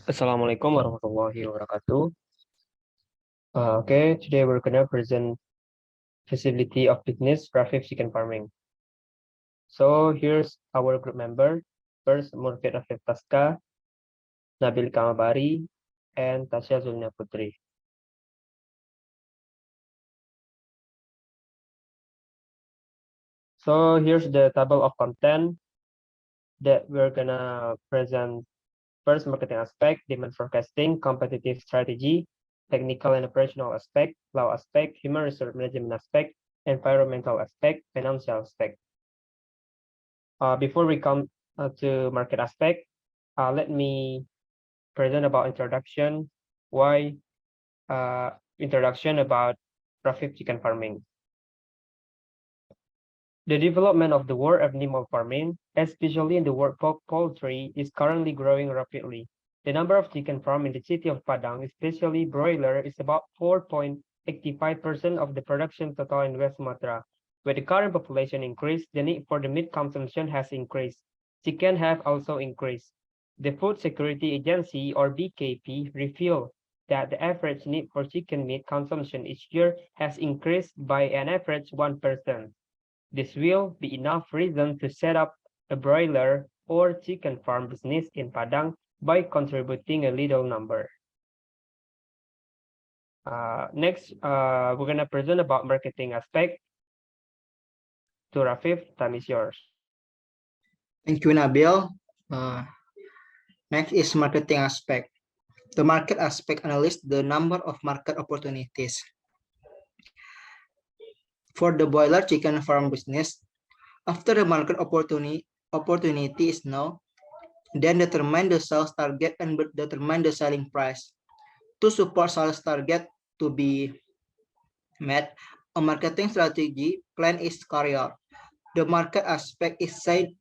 Assalamualaikum warahmatullahi wabarakatuh. Okay, today we're gonna present feasibility of business Rafif chicken farming. So here's our group member. First, Murfid Rafif Tascha, Nabil Albari, and Tasya Zuliana Putri. So here's the table of content that we're gonna present. First, marketing aspect, demand forecasting, competitive strategy, technical and operational aspect, law aspect, human resource management aspect, environmental aspect, financial aspect. Before we come to market aspect, let me present about introduction. Why introduction about Rafif chicken farming? The development of the world of animal farming, especially in the world of poultry, is currently growing rapidly. The number of chicken farms in the city of Padang, especially broiler, is about 4.85% of the production total in West Sumatra. With the current population increase, the need for the meat consumption has increased. Chicken have also increased. The Food Security Agency, or BKP, revealed that the average need for chicken meat consumption each year has increased by an average 1%. This will be enough reason to set up a broiler or chicken farm business in Padang by contributing a little number. Next, we're going to present about marketing aspect. To Rafif, time is yours. Thank you, Nabil. Next is marketing aspect. The market aspect analyzes the number of market opportunities. For the boiler chicken farm business, after the market opportunity is known, then determine the sales target and determine the selling price. To support sales target to be met, a marketing strategy plan is carried out. The market aspect is said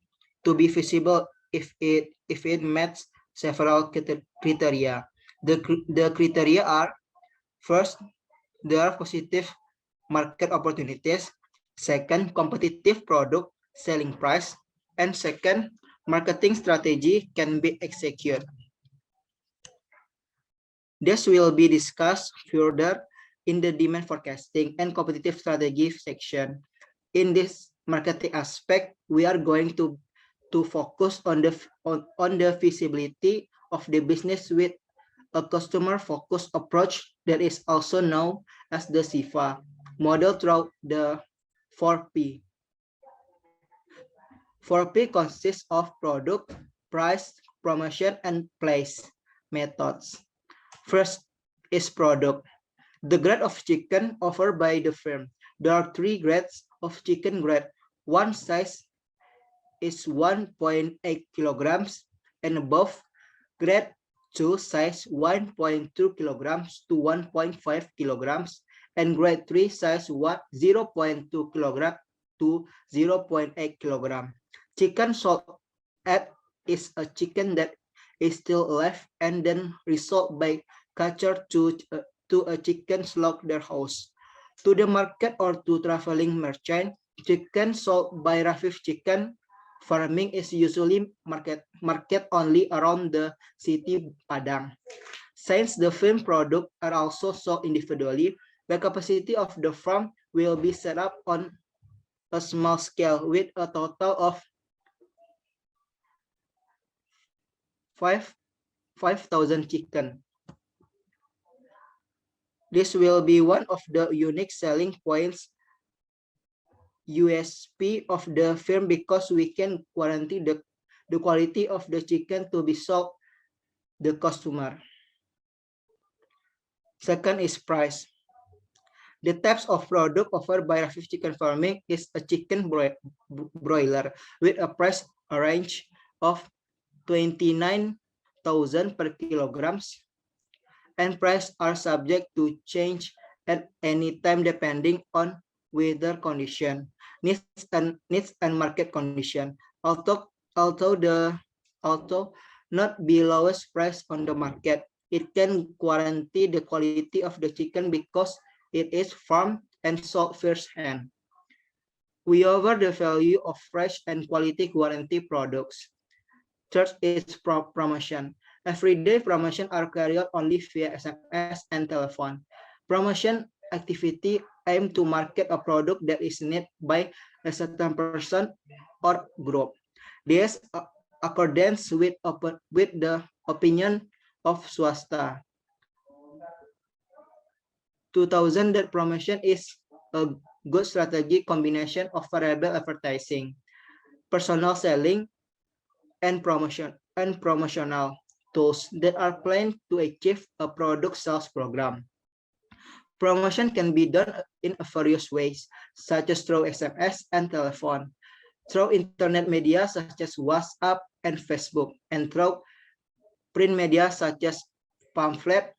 to be feasible if it meets several criteria. The criteria are: first, there are positive market opportunities; second, competitive product selling price; and second, marketing strategy can be executed. This will be discussed further in the demand forecasting and competitive strategy section. In this marketing aspect, we are going to focus on the feasibility of the business with a customer-focused approach that is also known as the SIFA model throughout the 4P. 4P consists of product, price, promotion, and place methods. First is product. The grade of chicken offered by the firm. There are 3 grades of chicken grade. One size is 1.8 kilograms and above. Grade 2 size 1.2 kilograms to 1.5 kilograms, and grade 3 size 0.2 kilogram to 0.8 kilogram. Chicken sold at is a chicken that is still alive and then resold by catcher to a chicken slaughterhouse, to the market, or to traveling merchant. Chicken sold by Rafif chicken farming is usually market only around the city Padang. Since the farm product are also sold individually, the capacity of the farm will be set up on a small scale with a total of 5,000 chicken. This will be one of the unique selling points, USP of the firm, because we can guarantee the quality of the chicken to be sold the customer. Second is price. The types of product offered by Rafif chicken farming is a chicken broiler with a price range of 29,000 per kilograms, and price are subject to change at any time depending on weather condition, needs and market condition. Although not be lowest price on the market, it can guarantee the quality of the chicken because it is farmed and sold firsthand. We offer the value of fresh and quality guarantee products. Third is promotion. Everyday promotion are carried out only via SMS and telephone. Promotion activity aim to market a product that is needed by a certain person or group. This accordance with the opinion of swasta. 2000 that promotion is a good strategy combination of variable advertising, personal selling, and promotional tools that are planned to achieve a product sales program. Promotion can be done in various ways, such as through SMS and telephone, through internet media such as WhatsApp and Facebook, and through print media such as pamphlet.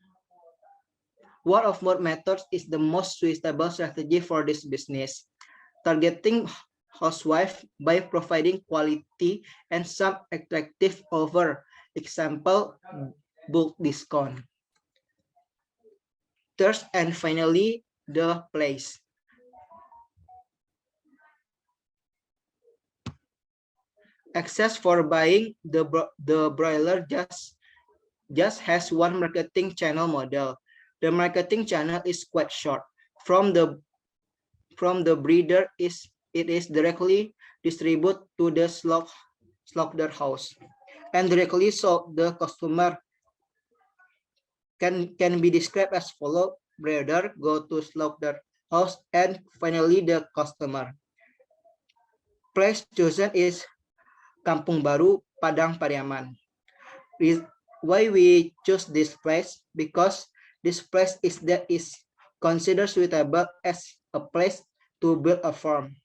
Word of mouth methods is the most suitable strategy for this business, targeting housewife by providing quality and some attractive offer, example, bulk discount. Third and finally, the place. Access for buying the broiler just has one marketing channel model. The marketing channel is quite short. From the breeder it is directly distributed to the slaughterhouse and directly so the customer can be described as follow: breeder, go to slaughterhouse, and finally the customer. Place chosen is Kampung Baru, Padang Pariaman. Why we choose this place? Because this place is considered suitable as a place to build a farm.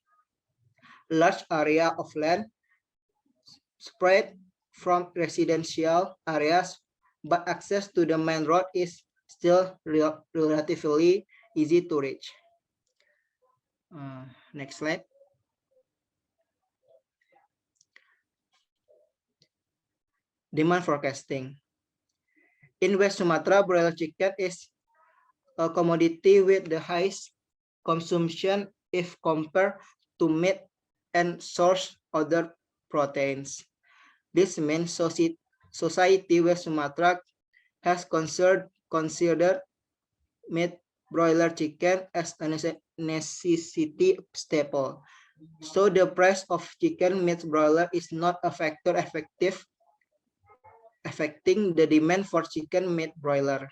Large area of land spread from residential areas, but access to the main road is still relatively easy to reach. Next slide. Demand forecasting. In West Sumatra, broiler chicken is a commodity with the highest consumption if compared to meat and source other proteins. This means society West Sumatra has considered meat broiler chicken as a necessity staple. So the price of chicken meat broiler is not a factor affecting the demand for chicken meat broiler.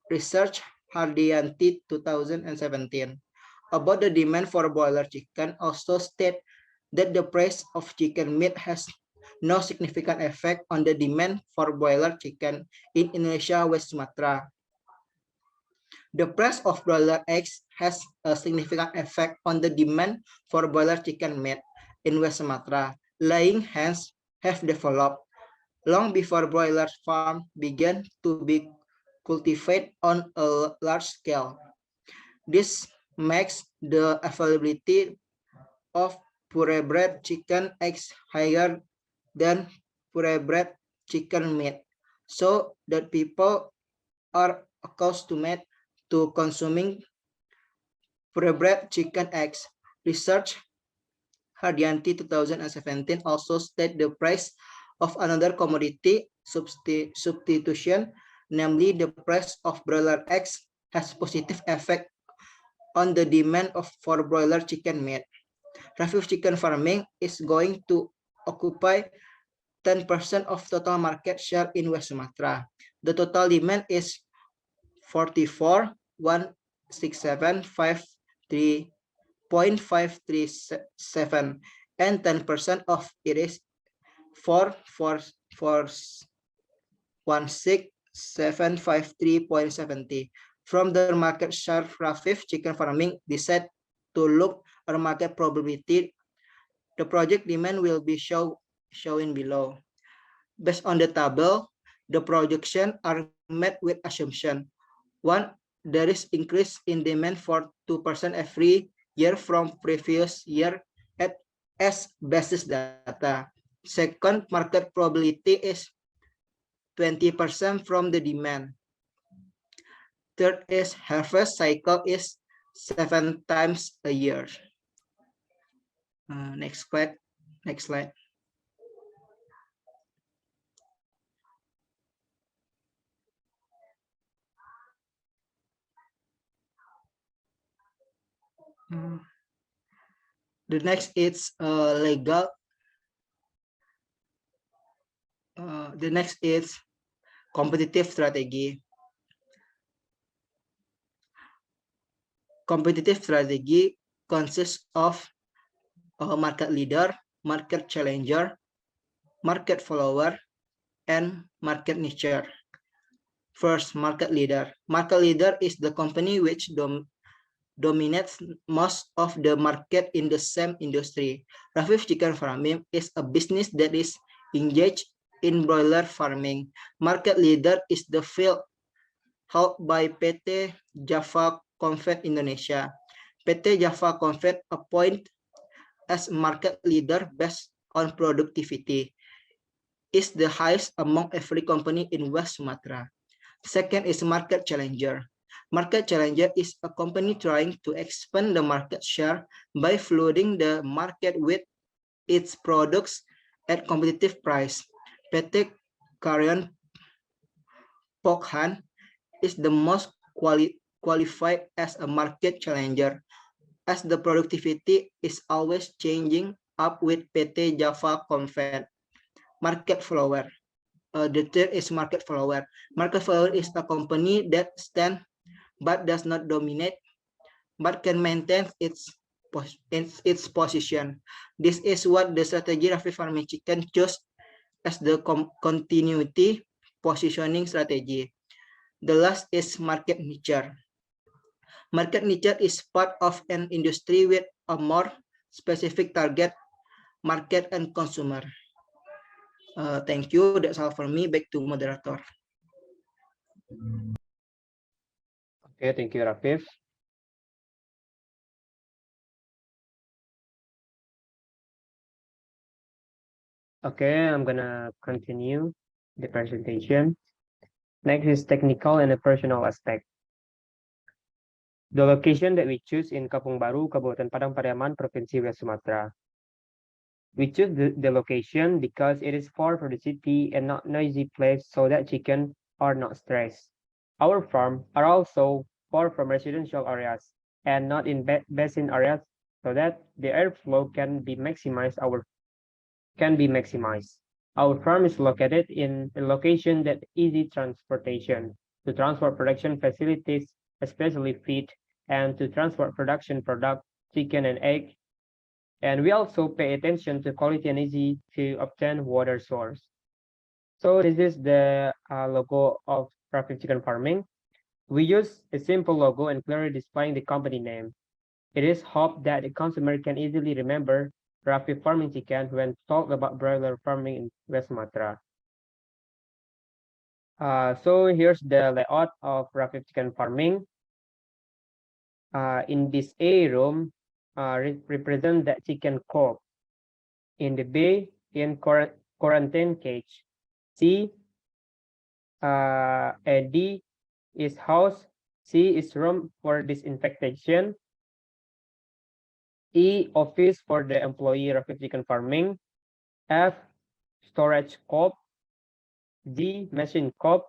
Research Hardianti 2017 about the demand for broiler chicken also state that the price of chicken meat has no significant effect on the demand for broiler chicken in Indonesia, West Sumatra. The price of broiler eggs has a significant effect on the demand for broiler chicken meat in West Sumatra. Laying hens have developed long before broiler farm began to be cultivated on a large scale. This makes the availability of purebred chicken eggs higher than purebred chicken meat, so that people are accustomed to consuming purebred chicken eggs. Research Hardianti 2017 also state the price of another commodity substitution, namely the price of broiler eggs, has positive effect on the demand for broiler chicken meat. Rafif chicken farming is going to occupy 10% of total market share in West Sumatra. The total demand is 44,167,537, and 10% of it is 4,416,753.70. From the market share Rafif chicken farming decided to look at market probability. The project demand will be shown below. Based on the table, the projections are made with assumption. One, there is increase in demand for 2% every year from previous year as basis data. Second, market probability is 20% from the demand. Third is harvest cycle is 7 times a year. Next slide. The next is legal. The next is competitive strategy. Competitive strategy consists of a market leader, market challenger, market follower, and market nicher. First, market leader. Market leader is the company which dominates most of the market in the same industry. Rafif Chicken Farming is a business that is engaged in broiler farming. Market leader is the field held by PT Java Convent Indonesia. PT Java Convent appoint as market leader based on productivity. Is the highest among every company in West Sumatra. Second is market challenger. Market challenger is a company trying to expand the market share by flooding the market with its products at competitive price. PT Karyan Pokhan is the most qualified as a market challenger, as the productivity is always changing up with PT Java Convent. Market follower. The third is market follower. Market follower is a company that stands but does not dominate, but can maintain its position. This is what the strategy Rafif Farming Chicken chose as the continuity positioning strategy. The last is market niche. Market niche is part of an industry with a more specific target market and consumer. Thank you. That's all for me. Back to moderator. Okay, thank you, Rafif. Okay, I'm gonna continue the presentation. Next is technical and operational aspect. The location that we choose in Kampung Baru, Kabupaten Padang Pariaman, Provinsi West Sumatra. We choose the location because it is far from the city and not noisy place so that chicken are not stressed. Our farm are also far from residential areas and not in basin areas so that the airflow can be maximized. Our farm is located in a location that easy transportation to transport production facilities, especially feed, and to transport production product, chicken and egg. And we also pay attention to quality and easy to obtain water source. So this is the logo of Rafif Chicken Farming. We use a simple logo and clearly displaying the company name. It is hoped that the consumer can easily remember Rafif Farming Chicken when talk about broiler farming in West Sumatra. So here's the layout of Rafif Chicken Farming. In this A room, represent that chicken coop. In the B, in quarantine cage. C, and D is house. C is room for disinfection. E, office for the employee of chicken farming. F, storage coop. G, machine coop.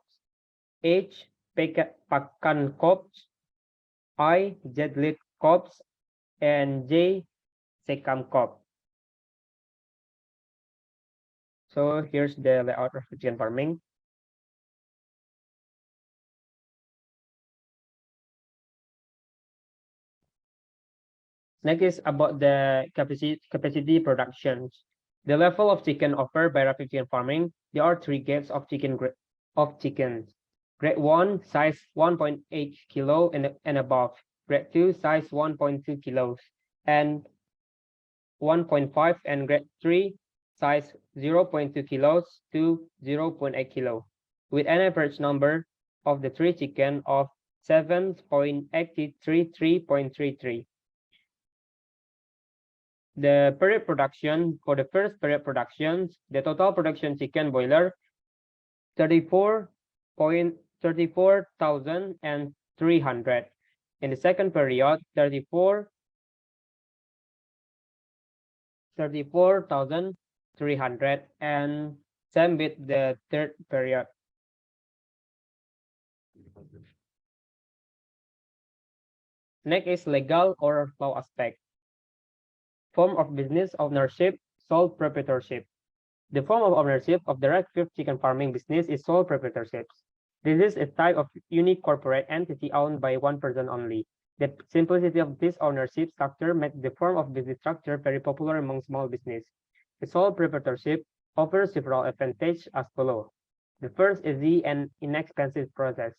H, pakan coop. I, jetlit coop. And J, secam coop. So here's the layout of chicken farming. Next is about the capacity production. The level of chicken offered by Rafif Chicken Farming. There are three grades of chickens. Grade 1 size 1.8 kilo and above. Grade 2 size 1.2 kilos and 1.5, and grade 3 size 0.2 kilos to 0.8 kilo, with an average number of the three chicken of 7.833.33. The period production, for the first period productions, the total production chicken boiler 34,300. In the second period, 34,300, and same with the third period. Next is legal or law aspect. Form of business ownership, sole proprietorship. The form of ownership of the Rafif chicken farming business is sole proprietorship. This is a type of unique corporate entity owned by one person only. The simplicity of this ownership structure makes the form of business structure very popular among small business. The sole proprietorship offers several advantages as follows. The first is easy and inexpensive process.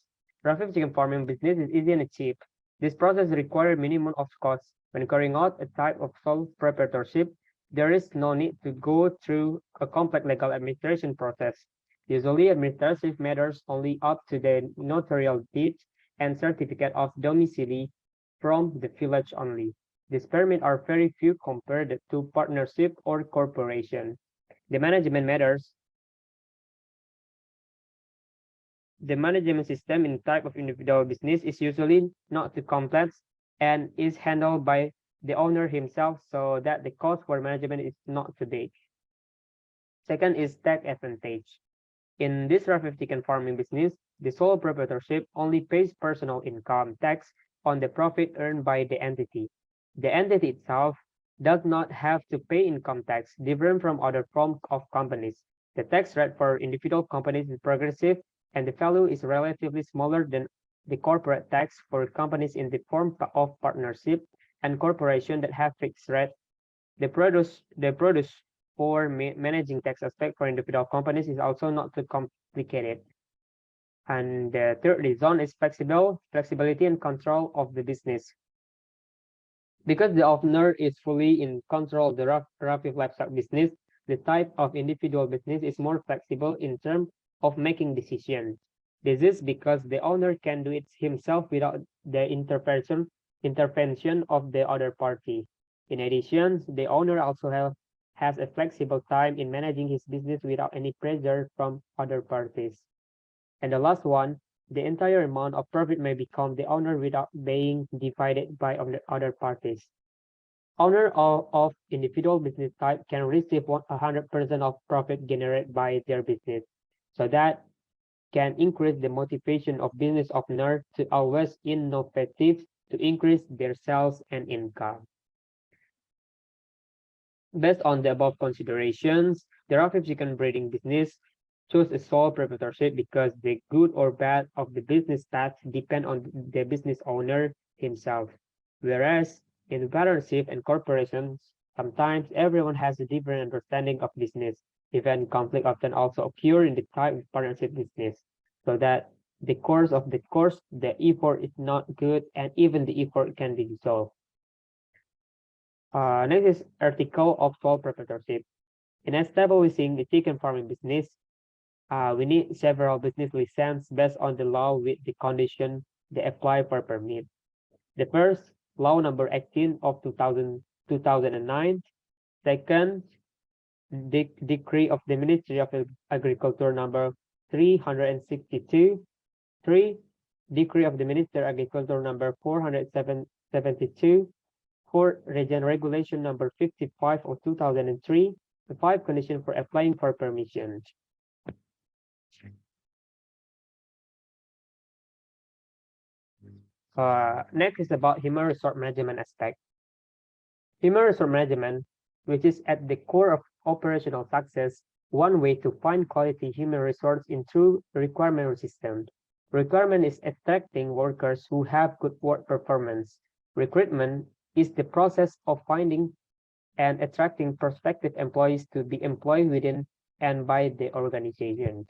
Rafif chicken farming business is easy and cheap. This process requires minimum of costs. When carrying out a type of sole proprietorship, there is no need to go through a complex legal administration process. Usually, administrative matters only up to the notarial deed and certificate of domicile from the village only. These permits are very few compared to partnership or corporation. The management matters. The management system in type of individual business is usually not too complex and is handled by the owner himself so that the cost for management is not too big. Second is tax advantage. In this Rafif chicken farming business, the sole proprietorship only pays personal income tax on the profit earned by the entity. The entity itself does not have to pay income tax, different from other forms of companies. The tax rate for individual companies is progressive, and the value is relatively smaller than the corporate tax for companies in the form of partnership and corporation that have fixed rate. The produce for managing tax aspect for individual companies is also not too complicated. And the third reason is flexibility and control of the business. Because the owner is fully in control of the Rafif livestock business, the type of individual business is more flexible in terms of making decisions. This is because the owner can do it himself without the intervention of the other party. In addition, the owner also has a flexible time in managing his business without any pressure from other parties. And the last one, the entire amount of profit may become the owner without being divided by other parties. Owner of individual business type can receive 100% of profit generated by their business. So that can increase the motivation of business owner to always innovative to increase their sales and income. Based on the above considerations, the Rafif chicken breeding business chose a sole proprietorship because the good or bad of the business stats depend on the business owner himself. Whereas in partnership and corporations, sometimes everyone has a different understanding of business. Even conflict often also occur in the type of partnership business, so that the effort is not good and even the effort can be dissolved. Next is article of sole proprietorship. In establishing a chicken farming business, we need several business licenses based on the law with the condition they apply for permit. The first, law number 18 of 2009. Second, the decree of the Ministry of Agriculture number 362. 3. Decree of the Minister of Agriculture number 472. 4. Region Regulation number 55 of 2003. The 5 conditions for applying for permission. Next is about human resource management aspect. Human resource management, which is at the core of operational success, one way to find quality human resource in through requirement system. Requirement is attracting workers who have good work performance. Recruitment is the process of finding and attracting prospective employees to be employed within and by the organization.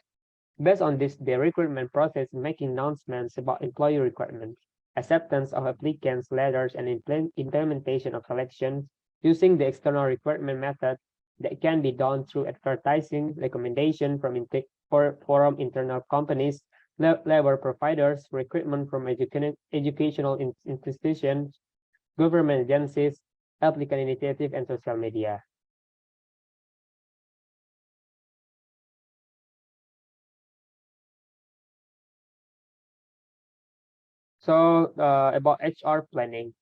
Based on this, the recruitment process making announcements about employee requirements, acceptance of applicants' letters, and implementation of selections using the external recruitment method that can be done through advertising, recommendation from internal companies, labor providers, recruitment from educational institutions, government agencies, applicant initiative, and social media. So about HR planning.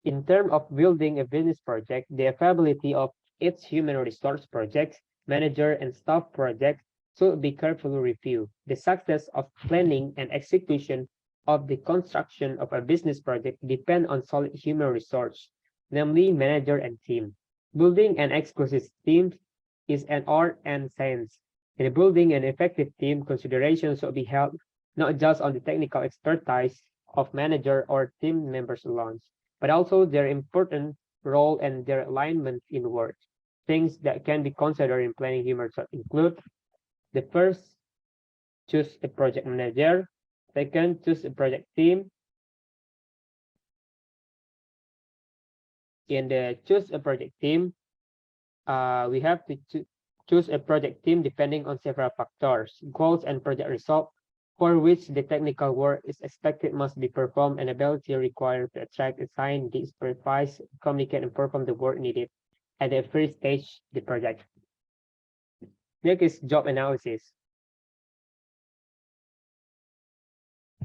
In terms of building a business project, the availability of its human resource projects, manager, and staff projects should be carefully reviewed. The success of planning and execution of the construction of a business project depend on solid human resource, namely manager and team. Building an exclusive team is an art and science. In building an effective team, considerations should be held not just on the technical expertise of manager or team members alone, but also their important role and their alignment in work. Things that can be considered in planning human resource include the first, choose a project manager. Second, choose a project team. In the choose a project team, we have to choose a project team depending on several factors, goals and project result, for which the technical work is expected must be performed and ability required to attract, assign, supervise, communicate, and perform the work needed at the first stage the project. Next is job analysis.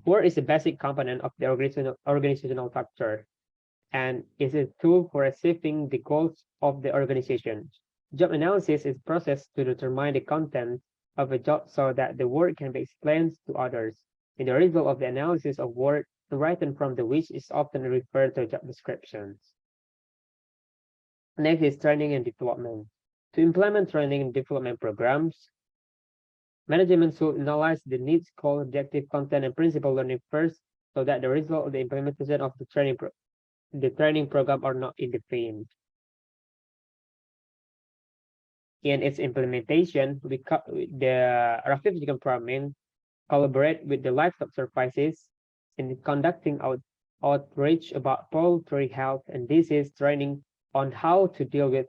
Work is a basic component of the organizational structure and is a tool for achieving the goals of the organization. Job analysis is processed to determine the content of a job so that the work can be explained to others. In the result of the analysis of work, written from the which is often referred to job descriptions. Next is training and development. To implement training and development programs, management should analyze the needs, goal, objective, content, and principle learning first so that the result of the implementation of the training program are not indefined. In its implementation, the Rafif chicken farming collaborate with the livestock services in conducting outreach about poultry health and disease training on how to deal with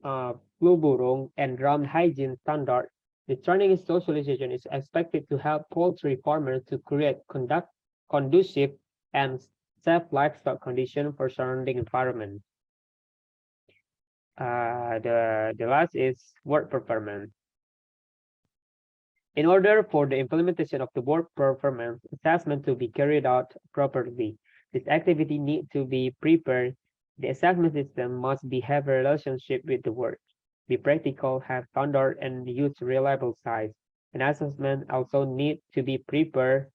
flu burung and drum hygiene standard. The training and socialization is expected to help poultry farmers to create conducive and safe livestock conditions for surrounding environment. The last is work performance. In order for the implementation of the work performance assessment to be carried out properly, this activity needs to be prepared. The assessment system must have a relationship with the work, be practical, have standard, and use reliable size. An assessment also needs to be prepared.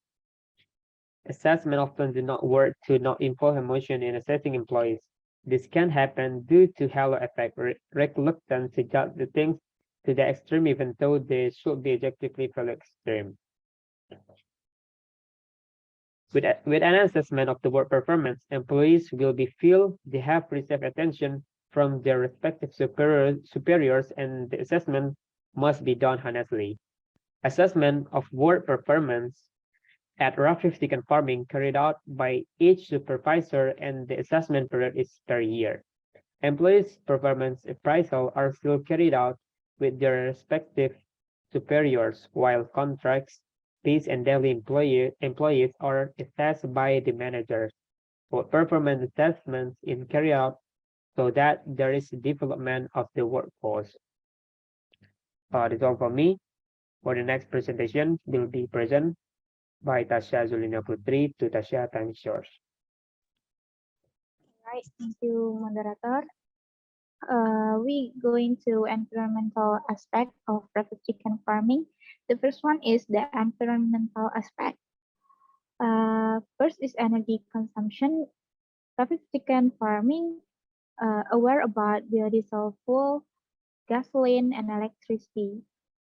Assessment often do not work to not involve emotion in assessing employees. This can happen due to halo effect, reluctance to judge the things to the extreme even though they should be objectively felt extreme. With an assessment of the work performance, employees will be feel they have received attention from their respective superiors and the assessment must be done honestly. Assessment of work performance at Rafif chicken farming carried out by each supervisor and the assessment period is per year. Employees' performance appraisal are still carried out with their respective superiors, while contracts, fees, and daily employees are assessed by the managers. Both performance assessments is carried out so that there is development of the workforce. That's all from me. For the next presentation, will be present by Tasya, Zuliana, Putri. To Tasya, time is yours. Right, thank you, moderator. We go into environmental aspect of private chicken farming. The first one is the environmental aspect. First is energy consumption. Private chicken farming aware about biodiesel fuel, gasoline, and electricity.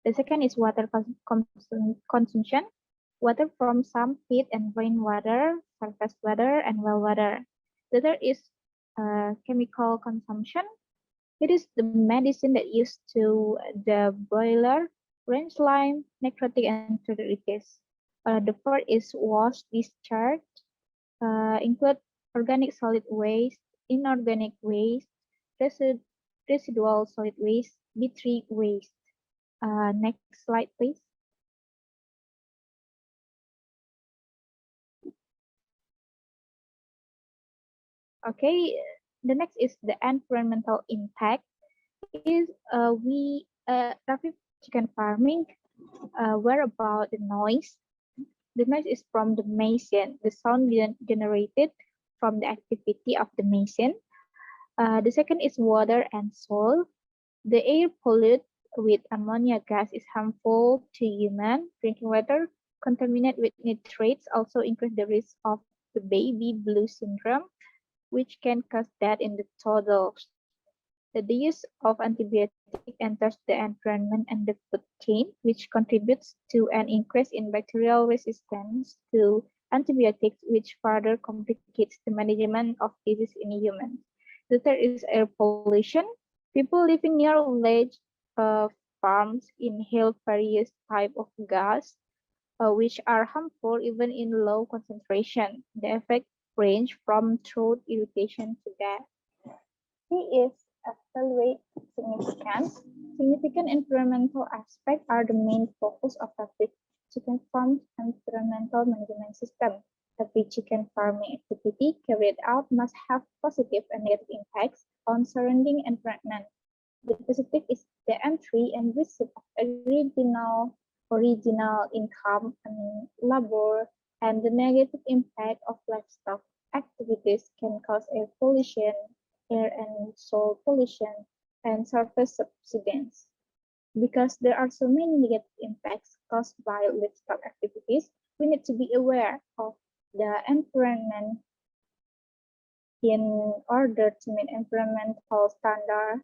The second is water consumption. Water from some feed and rainwater, surface water, and well water. The third is chemical consumption. It is the medicine that used to the broiler, range lime, necrotic, and turritis. The fourth is wash discharge, include organic solid waste, inorganic waste, residual solid waste, B3 waste. Next slide, please. Okay, the next is the environmental impact. Is Rafif chicken farming where about the noise? The noise is from the machine, the sound generated from the activity of the machine. The second is water and soil. The air polluted with ammonia gas is harmful to human drinking water, contaminated with nitrates also increase the risk of the baby blue syndrome, which can cause death in the toddlers. The use of antibiotic enters the environment and the food chain, which contributes to an increase in bacterial resistance to antibiotics, which further complicates the management of disease in humans. The third is air pollution. People living near large farms inhale various types of gas, which are harmful even in low concentration. The effects range from throat irritation to death. C is evaluate significance. Significant environmental aspects are the main focus of every chicken farm's environmental management system. Every chicken farming activity carried out must have positive and negative impacts on surrounding environment. The positive is the entry and receipt of original income and labor, and the negative impact of livestock activities can cause air pollution, air and soil pollution, and surface subsidence. Because there are so many negative impacts caused by livestock activities, we need to be aware of the environment in order to meet environmental standards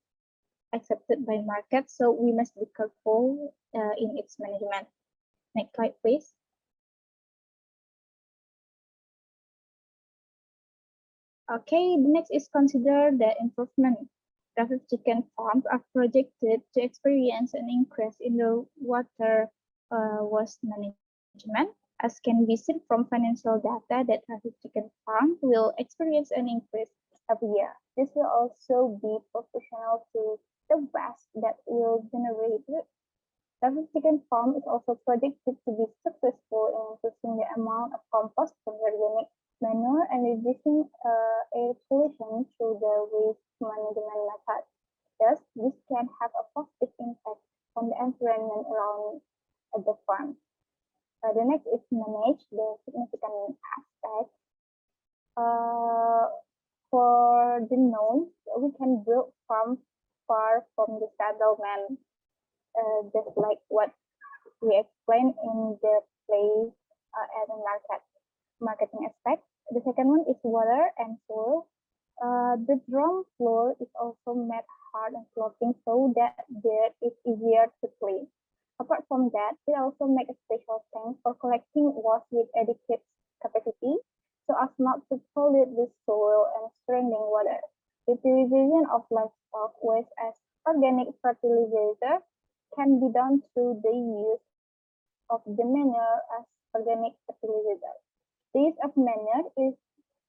accepted by market. So we must be careful in its management. Next slide, please. Okay, the next is consider the improvement. Rafif chicken farms are projected to experience an increase in the water waste management. As can be seen from financial data that Rafif chicken farm will experience an increase every year. This will also be proportional to the waste that will generate. Rafif chicken farm is also projected to be successful in increasing the amount of compost from organic manure and reducing air pollution through the waste management method. Thus, this can have a positive impact on the environment around the farm. The next is manage the significant aspect. For the nodes, we can build farms far from the settlement, just like what we explained in the place and marketing aspect. The second one is water and soil. The drum floor is also made hard and sloping so that dirt is easier to clean. Apart from that, we also make a special tank for collecting waste with adequate capacity so as not to pollute the soil and surrounding water. Utilization of livestock waste as organic fertilizer can be done through the use of the manure as organic fertilizer. The use of manure is,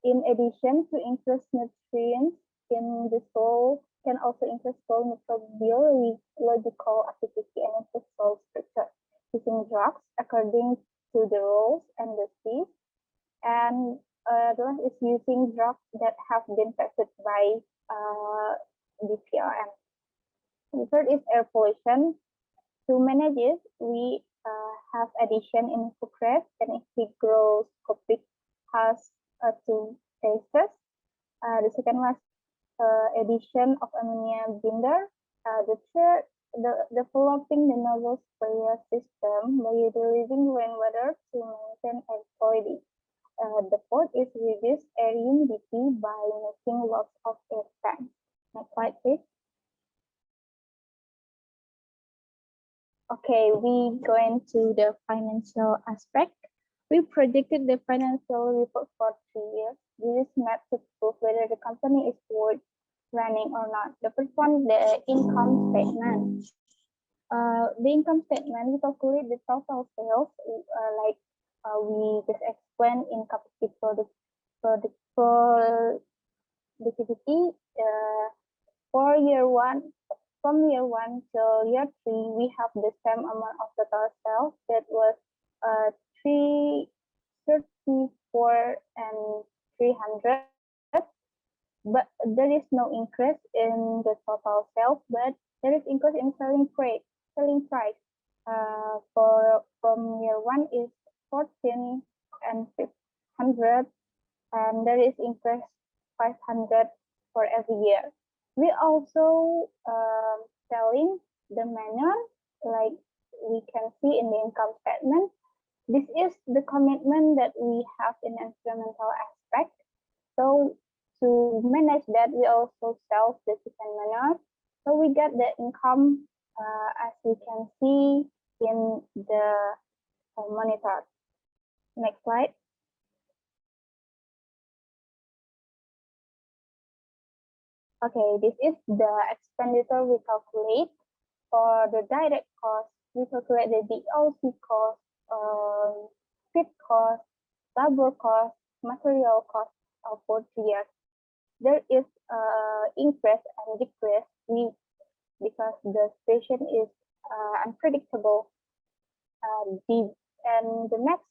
in addition to increase nutrients in the soil, can also increase soil microbiological activity and improve soil structure. Using drugs according to the rules and the species, and the last is using drugs that have been tested by DPRM. The third is air pollution. To manage it, we have addition in sucrose and hygroscopic has two phases. The second was addition of ammonia binder. The third, developing the novel sprayer system by utilizing rainwater to maintain air quality. The fourth is reduce air humidity by making lots of air tanks. Next slide, please. Okay, we go into the financial aspect. We predicted the financial report for 3 years. This is made to prove whether the company is worth running or not. The first one, the income statement. The income statement, we calculate the total sales, like we just explained in capacity productivity. For year one, from year 1 till year 3, we have the same amount of total sales that was 334 and 300, but there is no increase in the total sales, but there is increase in selling price. From year 1 is 14 and 500, and there is increase 500 for every year. We also selling the manure, like we can see in the income statement. This is the commitment that we have in environmental aspect. So to manage that, we also sell the chicken manure. So we get the income as we can see in the monitor. Next slide. Okay, this is the expenditure we calculate. For the direct cost, we calculate the DLC cost, feed cost, labor cost, material cost for 3 years. There is increase and decrease because the situation is unpredictable. And the next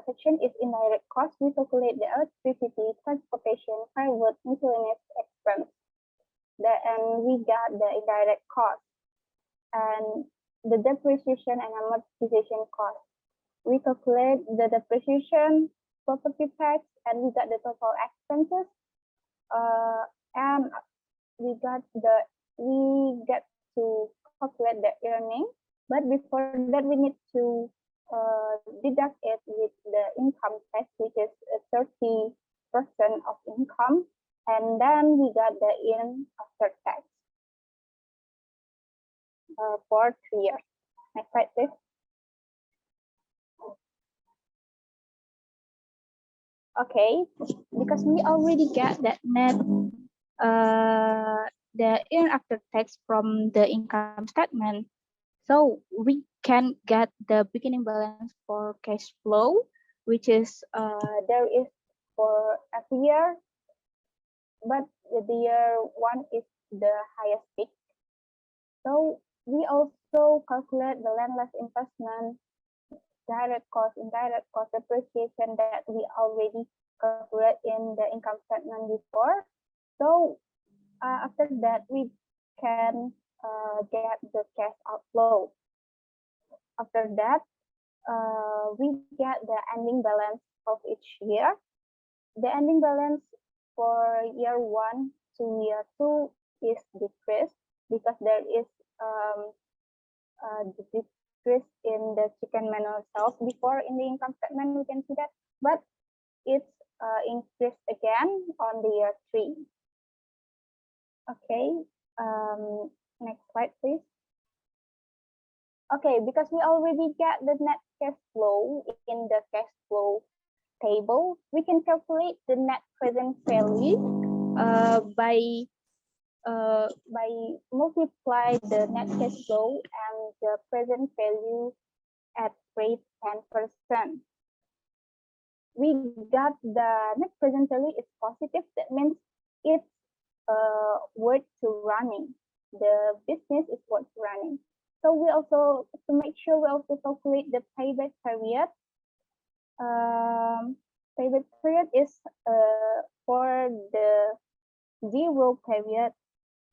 section is indirect cost. We calculate the electricity, transportation, firewood, miscellaneous expense. And we got the indirect cost and the depreciation and amortization cost. We calculate the depreciation, property tax, and we got the total expenses. And we get to calculate the earning. But before that, we need to deduct it with the income tax, which is 30% of income. And then we got the in after tax for 3 years. Next slide, please. Okay, because we already get that net, the in after tax from the income statement. So we can get the beginning balance for cash flow, which is there is for every year, but the year one is the highest peak. So we also calculate the landless investment, direct cost, indirect cost, depreciation that we already calculate in the income statement before. So after that, we can get the cash outflow. After that, we get the ending balance of each year. The ending balance for year 1 to year 2 is decreased because there is the decrease in the chicken manure sales. Before in the income statement, we can see that, but it's increased again on the year 3. Okay, next slide, please. Okay, because we already get the net cash flow in the cash flow table, we can calculate the net present value by multiply the net cash flow and the present value at rate 10%. We got the net present value is positive. That means it's worth to running. The business is worth running. So we also, to make sure, we also calculate the payback period. Payback period is for the 0 period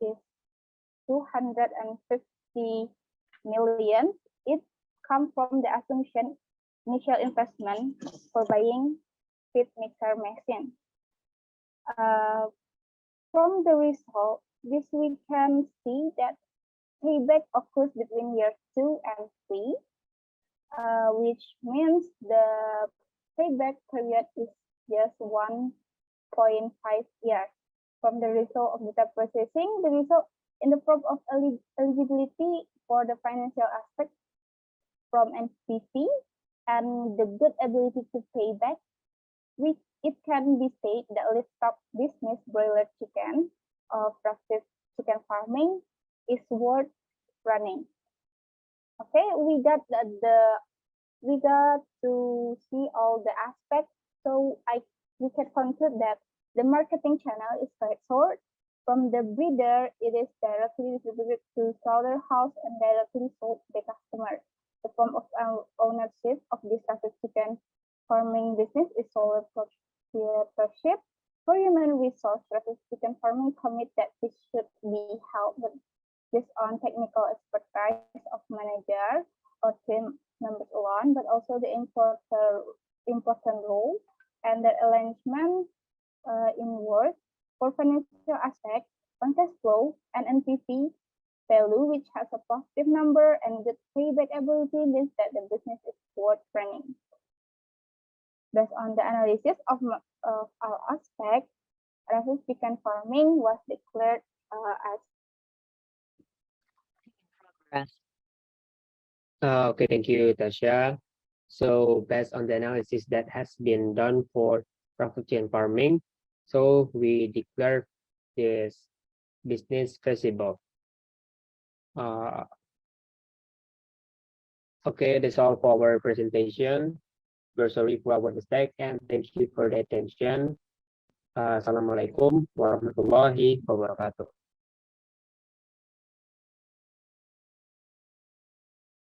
is 250 million. It comes from the assumption initial investment for buying feed mixer machine. From the result, this we can see that payback occurs between years 2 and 3, which means the payback period is just 1.5 years. From the result of data processing, the result in the form of eligibility for the financial aspect from NPP and the good ability to pay back, which it can be said that livestock business broiler chicken of Rafif chicken farming is worth running. Okay, we got to see all the aspects. So we can conclude that the marketing channel is quite short. From the breeder, it is directly distributed to slaughterhouse and directly sold to the customer. The form of ownership of this Rafif chicken farming business is sole proprietorship. For human resource, Rafif chicken farming commit that this should be held based on technical expertise of manager or team members alone, but also the important role and the arrangement in work for financial aspect, on cash flow and NPV value, which has a positive number and good payback ability, means that the business is worth running. Based on the analysis of all aspects, Rafif chicken farming was declared as Okay, thank you, Tasha. So based on the analysis that has been done for profit chain farming, so we declare this business feasible. Okay, that's all for our presentation. We're sorry for our mistake and thank you for the attention. Assalamualaikum warahmatullahi wabarakatuh.